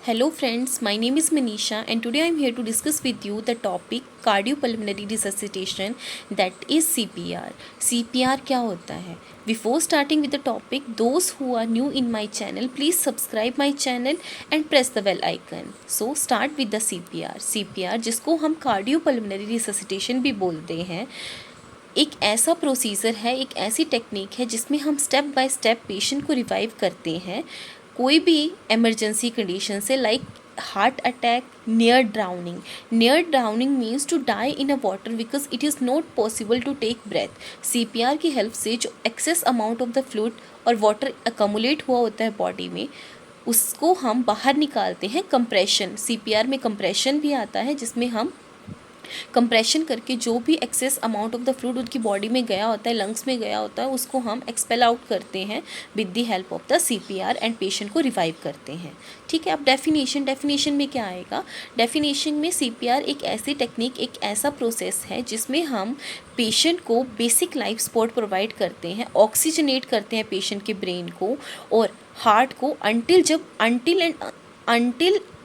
Hello friends, my name is Manisha and today I am here to discuss with you the topic cardiopulmonary resuscitation, that is CPR. CPR क्या होता है? Before starting with the topic, those who are new in my channel, please subscribe my channel and press the bell icon. So start with the CPR. CPR जिसको हम cardiopulmonary resuscitation भी बोलते हैं, एक ऐसा प्रोसीजर है, एक ऐसी टेक्निक है जिसमें हम स्टेप बाय स्टेप पेशेंट को रिवाइव करते हैं कोई भी इमरजेंसी कंडीशन से, like heart attack, near drowning means to die in a water because it is not possible to take breath. CPR की हेल्प से जो excess amount of the fluid और वाटर अकमुलेट हुआ होता है बॉडी में, उसको हम बाहर निकालते हैं। कंप्रेशन, सीपीआर में कंप्रेशन भी आता है जिसमें हम कंप्रेशन करके जो भी access amount of the fluid उनकी बॉडी में गया होता है, लंग्स में गया होता है, उसको हम एक्सपेल आउट करते हैं with the help of the CPR and patient को रिवाइव करते हैं। ठीक है, अब डेफिनेशन में क्या आएगा? डेफिनेशन में सीपीआर एक ऐसी टेक्निक, एक ऐसा प्रोसेस है जिसमें हम पेशेंट को बेसिक लाइफ सपोर्ट प्रोवाइड करते हैं, ऑक्सीजनेट करते हैं पेशेंट के ब्रेन को और हार्ट को until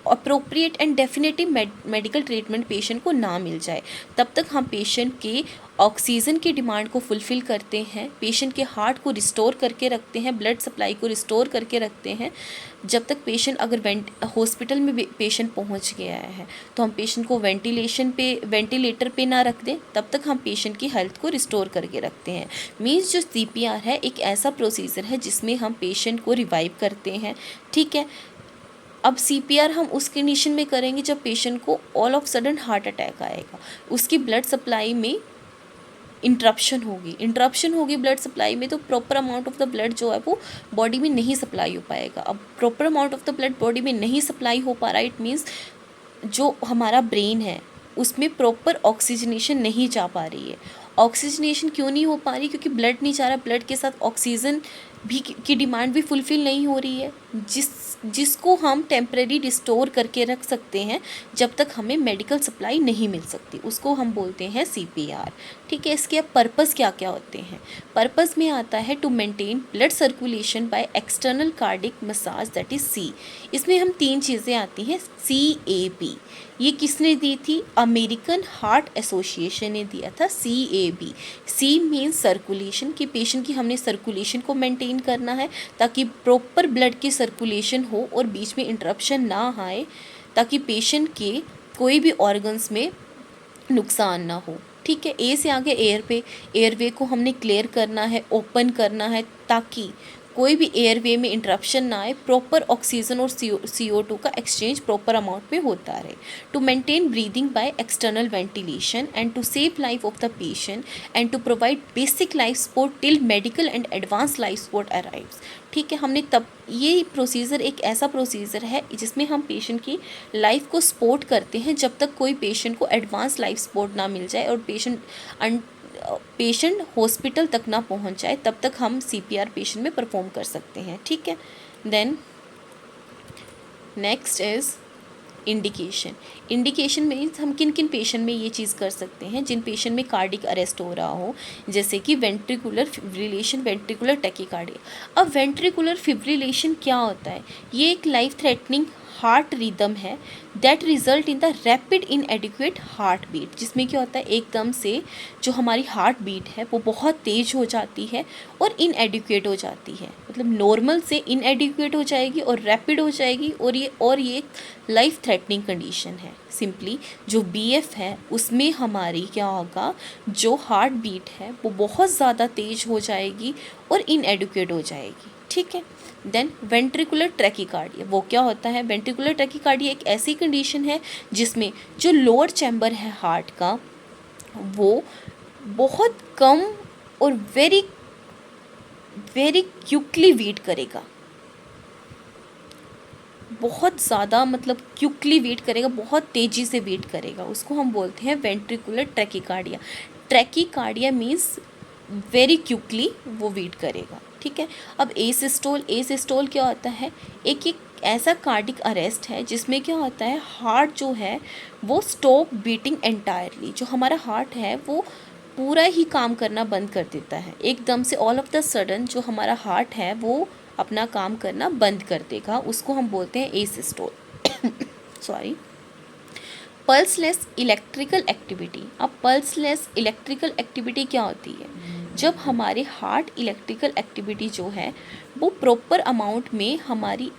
appropriate and definitive medical treatment patient को ना मिल जाए तब तक हम पेशेंट के ऑक्सीजन की डिमांड को फुलफ़िल करते हैं, पेशेंट के हार्ट को रिस्टोर करके रखते हैं, ब्लड सप्लाई को रिस्टोर करके रखते हैं। जब तक पेशेंट अगर हॉस्पिटल में पेशेंट पहुंच गया है तो हम पेशेंट को वेंटिलेटर पे ना रख दें, तब तक हम पेशेंट की हेल्थ को रिस्टोर करके रखते हैं। मीन्स जो सीपीआर है एक ऐसा प्रोसीजर है जिसमें हम पेशेंट को रिवाइव करते हैं। ठीक है, अब सीपीआर हम उस कंडीशन में करेंगे जब पेशेंट को all of sudden heart attack आएगा, उसकी ब्लड सप्लाई में इंटरप्शन होगी ब्लड सप्लाई में, तो proper amount of the blood जो है वो बॉडी में नहीं सप्लाई हो पाएगा। अब proper amount of the blood body में नहीं सप्लाई हो पा रहा, इट मीन्स जो हमारा ब्रेन है उसमें प्रॉपर ऑक्सीजनेशन नहीं जा पा रही है। ऑक्सीजनेशन क्यों नहीं हो पा रही? क्योंकि ब्लड नहीं जा रहा, ब्लड के साथ ऑक्सीजन भी की डिमांड भी फुलफ़िल नहीं हो रही है, जिसको हम टेम्परेरी रिस्टोर करके रख सकते हैं जब तक हमें मेडिकल सप्लाई नहीं मिल सकती, उसको हम बोलते हैं सीपीआर। ठीक है, इसके अब पर्पस क्या क्या होते हैं? पर्पस में आता है to maintain blood circulation by external cardiac massage, that is C. इसमें हम 3 चीज़ें आती हैं। CAB ये किसने दी थी? अमेरिकन हार्ट एसोसिएशन ने दिया था CAB। सी मीन्स सर्कुलेशन, कि पेशेंट की हमने सर्कुलेशन को मेंटेन करना है ताकि प्रॉपर ब्लड की सर्कुलेशन हो और बीच में इंटरप्शन ना आए, ताकि पेशेंट के कोई भी ऑर्गन्स में नुकसान ना हो। ठीक है, ए से आगे एयरवे को हमने क्लियर करना है, ओपन करना है, ताकि कोई भी एयरवे में इंटरप्शन ना आए, प्रॉपर ऑक्सीजन और CO2 का एक्सचेंज प्रॉपर अमाउंट में होता रहे। To maintain breathing by external ventilation and to save life of the patient and to provide basic life support till medical and advance life support arrives. ठीक है, हमने तब ये प्रोसीजर एक ऐसा प्रोसीजर है जिसमें हम पेशेंट की लाइफ को सपोर्ट करते हैं जब तक कोई पेशेंट को एडवांस लाइफ सपोर्ट ना मिल जाए और पेशेंट हॉस्पिटल तक ना पहुंच जाए, तब तक हम सीपीआर पेशेंट में परफॉर्म कर सकते हैं। ठीक है, then next is indication means हम किन किन पेशेंट में ये चीज़ कर सकते हैं? जिन पेशेंट में कार्डिक अरेस्ट हो रहा हो, जैसे कि वेंट्रिकुलर फिब्रिलेशन, वेंट्रिकुलर टैकीकार्डिया। अब वेंट्रिकुलर फिब्रिलेशन क्या होता है? ये एक लाइफ थ्रेटनिंग हार्ट रिदम है that result in the rapid inadequate heart beat, जिसमें क्या होता है एकदम से जो हमारी हार्ट बीट है वो बहुत तेज़ हो जाती है और इनएडिक्वेट हो जाती है, मतलब नॉर्मल से इनएडिक्वेट हो जाएगी और रैपिड हो जाएगी, और ये एक लाइफ थ्रेटनिंग कंडीशन है। सिंपली जो BF है उसमें हमारी क्या होगा, जो हार्ट बीट है वो बहुत ज़्यादा तेज़ हो जाएगी और इनएडिक्वेट हो जाएगी। ठीक है, देन वेंट्रिकुलर ट्रैकीकार्डिया, वो क्या होता है? वेंट्रिकुलर ट्रैकीकार्डिया एक ऐसी कंडीशन है जिसमें जो लोअर चैम्बर है हार्ट का वो बहुत कम और वेरी वेरी क्विकली बीट करेगा, बहुत ज़्यादा, मतलब क्विकली बीट करेगा, बहुत तेज़ी से बीट करेगा, उसको हम बोलते हैं ventricular tachycardia. Tachycardia means very quickly वो बीट करेगा। ठीक है, अब एसिस्टोल क्या होता है? एक ऐसा कार्डिक अरेस्ट है जिसमें क्या होता है, हार्ट जो है वो स्टॉप बीटिंग एंटायरली, जो हमारा हार्ट है वो पूरा ही काम करना बंद कर देता है एकदम से, ऑल ऑफ द सडन जो हमारा हार्ट है वो अपना काम करना बंद कर देगा, उसको हम बोलते हैं asystole. Sorry, pulseless electrical activity. अब पल्सलेस इलेक्ट्रिकल एक्टिविटी क्या होती है? जब हमारे हार्ट इलेक्ट्रिकल एक्टिविटी जो है वो प्रॉपर अमाउंट में हमारी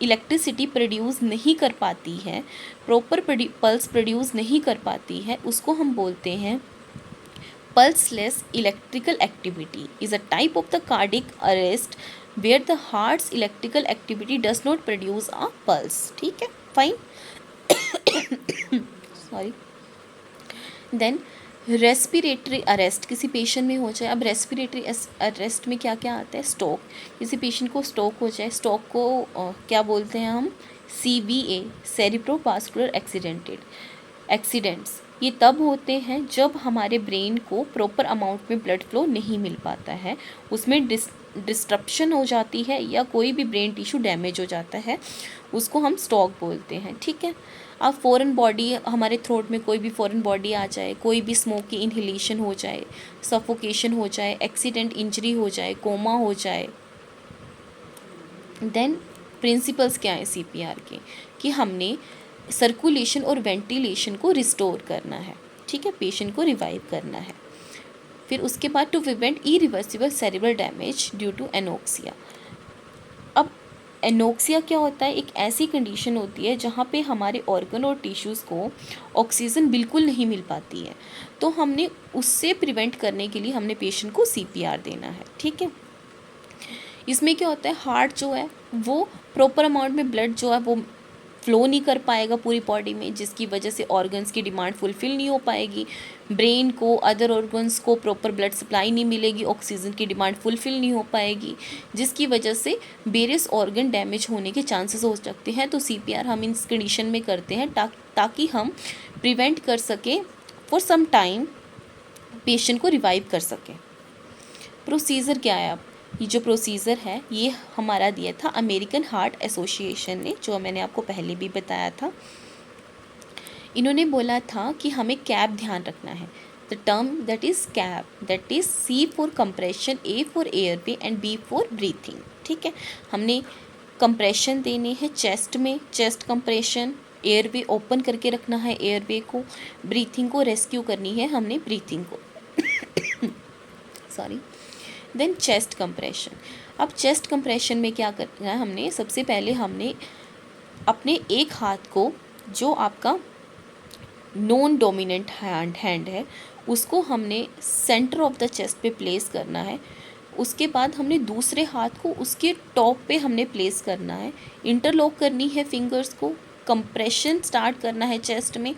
इलेक्ट्रिसिटी प्रोड्यूस नहीं कर पाती है, प्रॉपर पल्स प्रोड्यूस नहीं कर पाती है, उसको हम बोलते हैं pulseless electrical activity is a type of the cardiac arrest where the heart's electrical activity does not produce a pulse। ठीक है, fine. Sorry. Then respiratory arrest किसी पेशेंट में हो जाए। अब रेस्पिरेटरी अरेस्ट में क्या क्या आता है? स्ट्रोक, किसी पेशेंट को स्ट्रोक हो जाए, स्ट्रोक को क्या बोलते हैं हम? CVA, cerebrovascular accidents. ये तब होते हैं जब हमारे ब्रेन को प्रॉपर अमाउंट में ब्लड फ्लो नहीं मिल पाता है, उसमें डिस्ट्रप्शन हो जाती है या कोई भी ब्रेन टिश्यू डैमेज हो जाता है, उसको हम स्ट्रोक बोलते हैं। ठीक है। अब फॉरेन बॉडी, हमारे थ्रोट में कोई भी फॉरेन बॉडी आ जाए, कोई भी स्मोक की इन्हेलेशन हो जाए, सफोकेशन हो जाए, एक्सीडेंट इंजरी हो जाए, कोमा हो जाए, देन प्रिंसिपल्स क्या है CPR के? कि हमने सर्कुलेशन और वेंटिलेशन को रिस्टोर करना है। ठीक है, पेशेंट को रिवाइव करना है। फिर उसके बाद to prevent irreversible cerebral damage due to anoxia. अब एनोक्सिया क्या होता है? एक ऐसी कंडीशन होती है जहाँ पे हमारे ऑर्गन और टिश्यूज़ को ऑक्सीजन बिल्कुल नहीं मिल पाती है, तो हमने उससे प्रिवेंट करने के लिए हमने पेशेंट को CPR देना है। ठीक है। इसमें क्या होता है? हार्ट जो है वो प्रॉपर अमाउंट में ब्लड जो है वो फ्लो नहीं कर पाएगा पूरी बॉडी में, जिसकी वजह से ऑर्गन्स की डिमांड फुलफिल नहीं हो पाएगी, ब्रेन को, अदर ऑर्गन्स को प्रॉपर ब्लड सप्लाई नहीं मिलेगी, ऑक्सीजन की डिमांड फुलफिल नहीं हो पाएगी, जिसकी वजह से वेरियस ऑर्गन डैमेज होने के चांसेस हो सकते हैं। तो CPR हम इस कंडीशन में करते हैं ताकि हम प्रिवेंट कर सकें फॉर सम टाइम, पेशेंट को रिवाइव कर सकें। प्रोसीजर क्या है? अब ये जो प्रोसीजर है ये हमारा दिया था अमेरिकन हार्ट एसोसिएशन ने, जो मैंने आपको पहले भी बताया था। इन्होंने बोला था कि हमें कैप ध्यान रखना है। The term that is cap, that is C for compression, A for airway and B for breathing. ठीक है, हमने कंप्रेशन देने हैं चेस्ट में, चेस्ट कंप्रेशन, एयरवे ओपन करके रखना है एयरवे को, ब्रीथिंग को रेस्क्यू करनी है हमने ब्रीथिंग को। सॉरी। Then chest compression. अब चेस्ट कंप्रेशन में क्या करना है? हमने सबसे पहले हमने अपने एक हाथ को, जो आपका नॉन डोमिनेंट हैंड है, उसको हमने सेंटर ऑफ द चेस्ट पे प्लेस करना है। उसके बाद हमने दूसरे हाथ को उसके टॉप पे हमने प्लेस करना है, इंटरलॉक करनी है फिंगर्स को, कंप्रेशन स्टार्ट करना है चेस्ट में।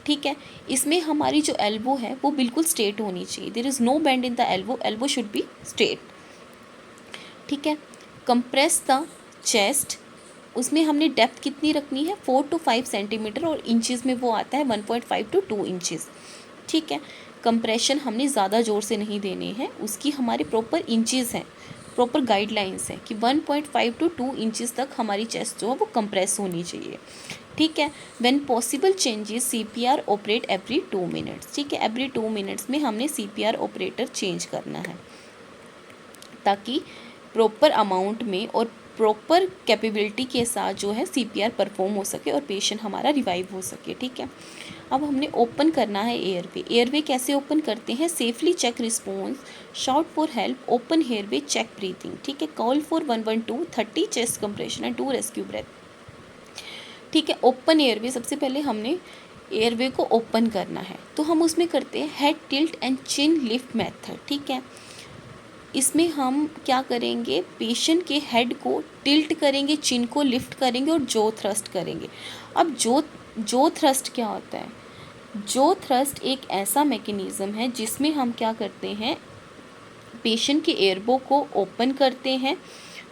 ठीक है, इसमें हमारी जो एल्बो है वो बिल्कुल स्ट्रेट होनी चाहिए। There is no bend in the elbow, elbow should be straight. ठीक है। कंप्रेस द चेस्ट, उसमें हमने डेप्थ कितनी रखनी है? 4 to 5 सेंटीमीटर, और इंचज़ में वो आता है 1.5 to 2 इंचज़। ठीक है। कंप्रेशन हमने ज़्यादा ज़ोर से नहीं देने हैं, उसकी हमारी प्रॉपर इंचज़ हैं, प्रॉपर गाइडलाइंस हैं कि 1.5 to 2 इंचज़ तक हमारी चेस्ट जो है वो कंप्रेस होनी चाहिए। ठीक है। When possible changes CPR operate every 2 minutes. ठीक है, एवरी 2 मिनट्स में हमने CPR ऑपरेटर चेंज करना है, ताकि प्रॉपर अमाउंट में और प्रॉपर कैपेबिलिटी के साथ जो है CPR परफॉर्म हो सके और पेशेंट हमारा रिवाइव हो सके। ठीक है। अब हमने ओपन करना है एयरवे। एयरवे कैसे ओपन करते हैं? Safely check response, shout for help, open airway, check breathing. ठीक है, call for 112, 30 chest compression and 2 rescue breath. ठीक है, ओपन एयरवे, सबसे पहले हमने एयरवे को ओपन करना है, तो हम उसमें करते हैं head tilt and chin lift method. ठीक है, इसमें हम क्या करेंगे? पेशेंट के हेड को टिल्ट करेंगे, चिन को लिफ्ट करेंगे और जो थ्रस्ट करेंगे। अब जो थ्रस्ट क्या होता है? जो थ्रस्ट एक ऐसा मैकेनिज़्म है जिसमें हम क्या करते हैं? पेशेंट के एयरबो को ओपन करते हैं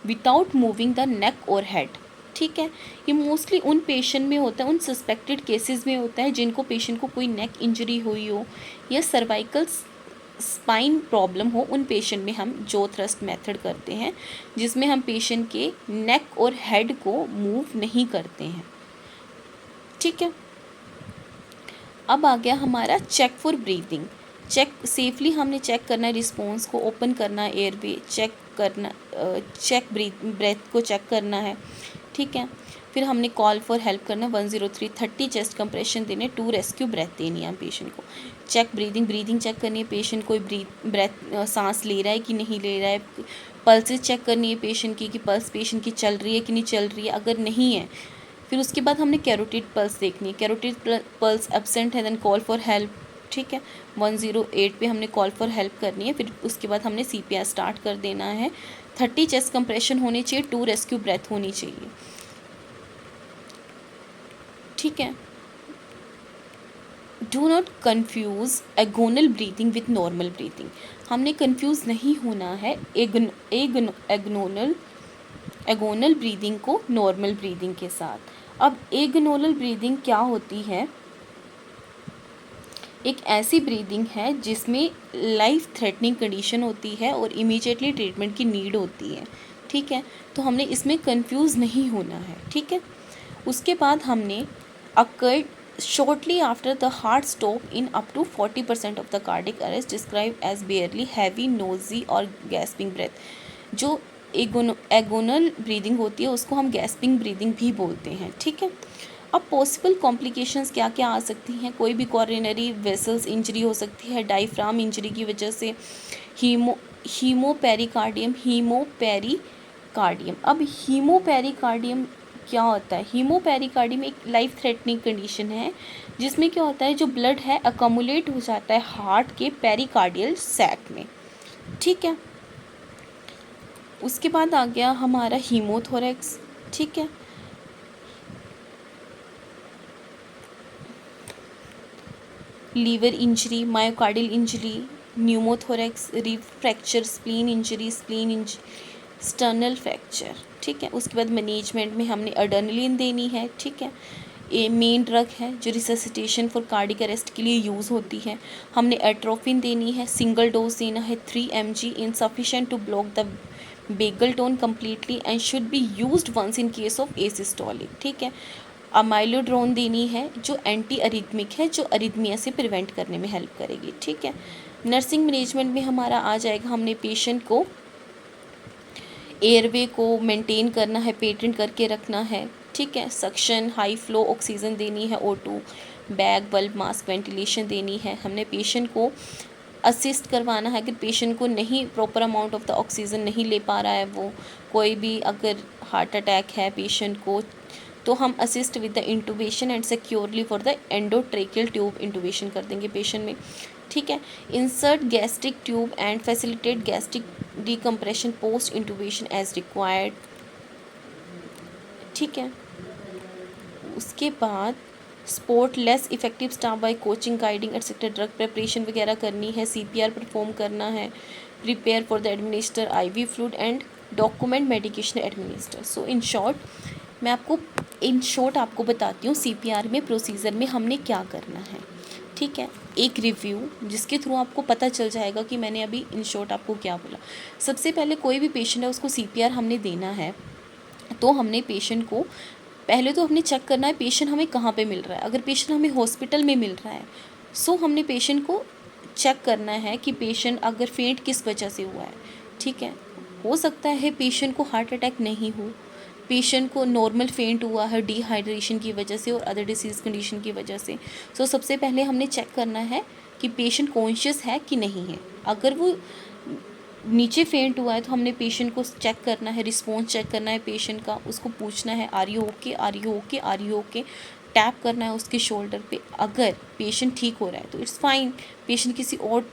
विदाउट मूविंग द नेक और हेड। ठीक है, ये मोस्टली उन पेशेंट में होता है, उन सस्पेक्टेड केसेस में होता है जिनको पेशेंट को कोई नेक इंजरी हुई हो या सर्वाइकल स्पाइन प्रॉब्लम हो, उन पेशेंट में हम जो थ्रस्ट मेथड करते हैं, जिसमें हम पेशेंट के नेक और हेड को मूव नहीं करते हैं। ठीक है, अब आ गया हमारा check for breathing. Check safely हमने चेक करना है, रिस्पॉन्स को ओपन करना है, एयरवे चेक करना, चेक ब्रेथ को चेक करना है। ठीक है, फिर हमने कॉल फॉर हेल्प करना 103, 30 चेस्ट कंप्रेशन देने, 2 रेस्क्यू ब्रेथ देनी है पेशेंट को। चेक ब्रीदिंग चेक करनी है, पेशेंट कोई ब्रेथ सांस ले रहा है कि नहीं ले रहा है। पल्सेस चेक करनी है पेशेंट की कि पल्स पेशेंट की चल रही है कि नहीं चल रही है। अगर नहीं है फिर उसके बाद हमने कैरोटिड पल्स देखनी है, कैरोटिड पल्स एब्सेंट है देन कॉल फॉर हेल्प। ठीक है, 108 पे हमने कॉल फॉर हेल्प करनी है। फिर उसके बाद हमने CPR स्टार्ट कर देना है। 30 चेस्ट कंप्रेशन होनी चाहिए, 2 रेस्क्यू ब्रेथ होनी चाहिए। ठीक है, do not confuse agonal breathing with normal breathing. हमने कन्फ्यूज़ नहीं होना है एगोनल ब्रीदिंग को नॉर्मल ब्रीदिंग के साथ। अब एगोनल ब्रीदिंग क्या होती है? एक ऐसी ब्रीदिंग है जिसमें लाइफ थ्रेटनिंग कंडीशन होती है और इमीडिएटली ट्रीटमेंट की नीड होती है। ठीक है, तो हमने इसमें कंफ्यूज नहीं होना है। ठीक है, उसके बाद हमने occurred shortly after the heart stop in up to 40% of the cardiac arrest describe as barely heavy noisy और गैस्पिंग ब्रेथ। जो एगोनल ब्रीदिंग होती है उसको हम गैस्पिंग ब्रीदिंग भी बोलते हैं। ठीक है, अब पॉसिबल कॉम्प्लिकेशंस क्या क्या आ सकती हैं? कोई भी कॉरोनरी वेसल्स इंजरी हो सकती है, डायफ्राम इंजरी की वजह से, हीमोपेरिकार्डियम। अब हीमोपेरिकार्डियम क्या होता है? हीमोपेरिकार्डियम एक लाइफ थ्रेटनिंग कंडीशन है जिसमें क्या होता है, जो ब्लड है अकोमुलेट हो जाता है हार्ट के पेरिकार्डियल सैक में। ठीक है, उसके बाद आ गया हमारा हीमोथोरैक्स। ठीक है, liver injury, myocardial injury, pneumothorax, rib fracture, spleen sternal fracture. ठीक है, उसके बाद मैनेजमेंट में हमने एड्रेनलिन देनी है। ठीक है, ये मेन ड्रग है जो रिससिटेशन फॉर कार्डिक अरेस्ट के लिए यूज़ होती है। हमने एट्रोफिन देनी है, सिंगल डोज देना है 3 mg, insufficient to block the vagal tone completely and should be used once in case of asystolic. ठीक है, अमाइलोड्रोन देनी है जो एंटी अरिथमिक है, जो अरिथमिया से प्रिवेंट करने में हेल्प करेगी। ठीक है, नर्सिंग मैनेजमेंट में हमारा आ जाएगा, हमने पेशेंट को एयरवे को मेंटेन करना है, पेटेंट करके रखना है। ठीक है, सक्शन, हाई फ्लो ऑक्सीजन देनी है, O2, bag, bulb, mask, ventilation देनी है। हमने पेशेंट को असिस्ट करवाना है, अगर पेशेंट को नहीं proper amount of the oxygen नहीं ले पा रहा है, वो कोई भी अगर हार्ट अटैक है पेशेंट को, तो हम assist with the intubation and securely for the endotracheal tube intubation कर देंगे पेशेंट में। ठीक है, insert gastric tube and facilitate gastric decompression post intubation as required. ठीक है, उसके बाद support less effective staff by coaching, guiding etcetera, drug preparation वगैरह करनी है, CPR परफॉर्म करना है, prepare for the administer IV fluid and document medication administer. So in short आपको बताती हूँ CPR में प्रोसीजर में हमने क्या करना है। ठीक है, एक रिव्यू जिसके थ्रू आपको पता चल जाएगा कि मैंने अभी इन शॉर्ट आपको क्या बोला। सबसे पहले कोई भी पेशेंट है उसको CPR हमने देना है, तो हमने पेशेंट को पहले तो हमने चेक करना है पेशेंट हमें कहाँ पे मिल रहा है। अगर पेशेंट हमें हॉस्पिटल में मिल रहा है, सो हमने पेशेंट को चेक करना है कि पेशेंट अगर फेंट किस वजह से हुआ है। ठीक है, हो सकता है पेशेंट को हार्ट अटैक नहीं हो, पेशेंट को नॉर्मल फेंट हुआ है डिहाइड्रेशन की वजह से और अदर डिसीज़ कंडीशन की वजह से। सो सबसे पहले हमने चेक करना है कि पेशेंट कॉन्शियस है कि नहीं है। अगर वो नीचे फेंट हुआ है तो हमने पेशेंट को चेक करना है, रिस्पॉन्स चेक करना है पेशेंट का, उसको पूछना है are you okay, are you okay, are you okay, tap करना है उसके शोल्डर पे। अगर पेशेंट ठीक हो रहा है तो इट्स फाइन, पेशेंट किसी और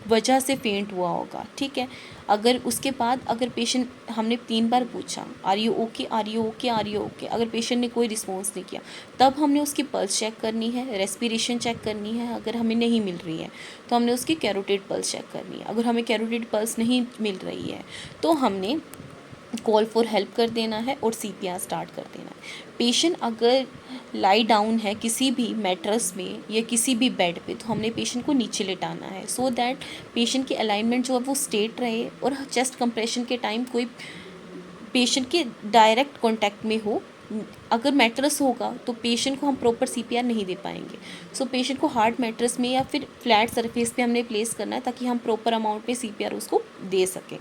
वजह से फेंट हुआ होगा। ठीक है, अगर उसके बाद अगर पेशेंट हमने 3 बार पूछा are you okay, are you okay, are you okay, अगर पेशेंट ने कोई रिस्पॉन्स नहीं किया, तब हमने उसकी पल्स चेक करनी है, रेस्पिरेशन चेक करनी है। अगर हमें नहीं मिल रही है तो हमने उसकी कैरोटिड पल्स चेक करनी है। अगर हमें कैरोटिड पल्स नहीं मिल रही है तो हमने कॉल फॉर हेल्प कर देना है और CPR स्टार्ट कर देना है। पेशेंट अगर लाई डाउन है किसी भी मैट्रेस में या किसी भी बेड पे, तो हमने पेशेंट को नीचे लेटाना है, सो दैट पेशेंट की अलाइनमेंट जो है वो स्ट्रेट रहे और चेस्ट कंप्रेशन के टाइम कोई पेशेंट के डायरेक्ट कांटेक्ट में हो। अगर मैट्रेस होगा तो पेशेंट को हम प्रॉपर CPR नहीं दे पाएंगे। सो पेशेंट को हार्ड मैट्रेस में या फिर फ्लैट सरफेस पे हमने प्लेस करना है ताकि हम प्रॉपर अमाउंट में CPR उसको दे सकें।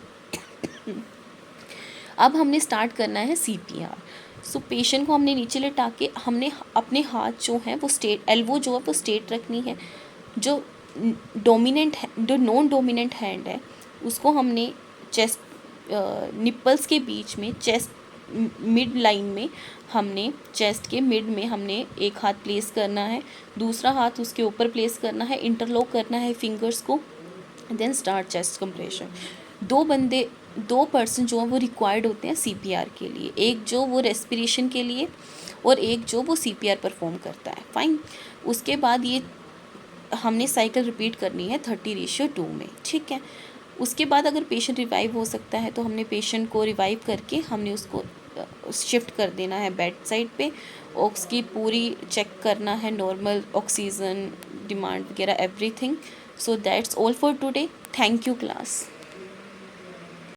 अब हमने स्टार्ट करना है CPR। सो पेशेंट को हमने नीचे लेटा के हमने अपने हाथ जो हैं वो स्ट्रेट, एल्बो जो है वो स्ट्रेट रखनी है। जो डोमिनेंट है, जो नॉन डोमिनेंट हैंड है उसको हमने चेस्ट निप्पल्स के बीच में, चेस्ट मिड लाइन में, हमने चेस्ट के मिड में हमने एक हाथ प्लेस करना है, दूसरा हाथ उसके ऊपर प्लेस करना है, इंटरलॉक करना है फिंगर्स को, देन स्टार्ट चेस्ट कंप्रेशन। दो पर्सन जो हैं वो रिक्वायर्ड होते हैं सीपीआर के लिए, एक जो वो रेस्पिरेशन के लिए और एक जो वो सीपीआर परफॉर्म करता है। फाइन। उसके बाद ये हमने साइकिल रिपीट करनी है 30:2 में, ठीक है। उसके बाद अगर पेशेंट रिवाइव हो सकता है तो हमने पेशेंट को रिवाइव करके हमने उसको शिफ्ट कर देना है बेड साइड पे, और उसकी पूरी चेक करना है, नॉर्मल ऑक्सीजन डिमांड वगैरह everything. So that's all for today. Thank you class.